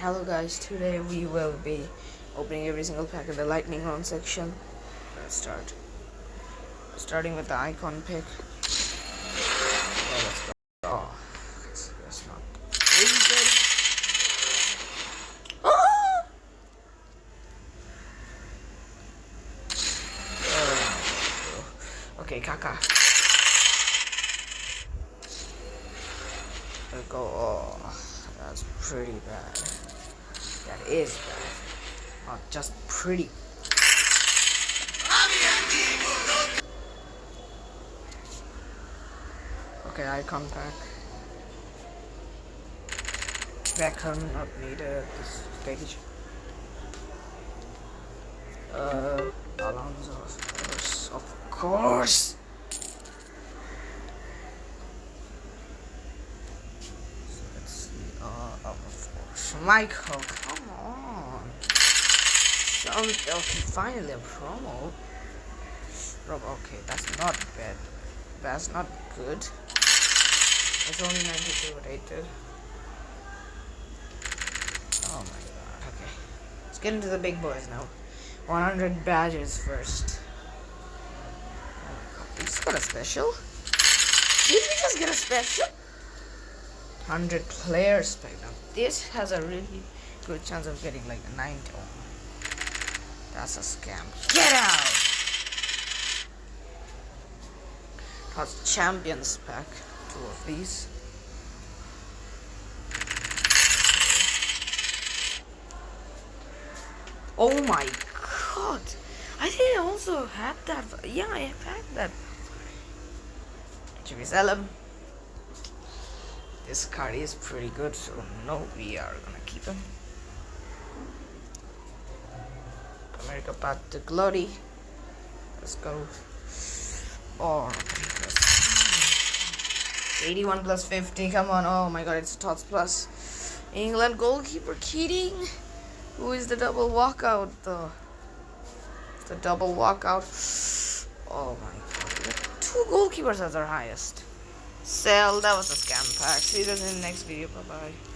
Hello guys, today we will be opening every single pack in the lightning round section. Let's start. Starting with the icon pick. Oh, let's go. Oh, that's not really good. Ah! Okay, Kaka. Let's go. Oh, that's pretty bad. That is bad. Not just pretty. Okay, icon pack. Beckham, not needed at this stage. Alonso, of course. So let's see. Of course, Michael, come on. Okay, finally a promo. Okay, that's not bad. That's not good. It's only 92 rated. Oh my god. Okay. Let's get into the big boys now. 100 badges first. Oh my god. We just got a special? Did we just get a special? 100 player spec. Now this has a really good chance of getting like a 90. Oh, that's a scam. Get out! That's Champions pack. 2 of these. Oh my god! I think I also had that. Yeah, I have had that. Should we sell him? This card is pretty good, so no, we are gonna keep him. America Path to Glory. Let's go. Or 81 plus 50. Come on! Oh my god, it's a Tots plus. England goalkeeper Keating. Who is the double walkout though? It's the double walkout. Oh my god. 2 goalkeepers as our highest. Sell. That was a scam pack. See you guys in the next video. Bye bye.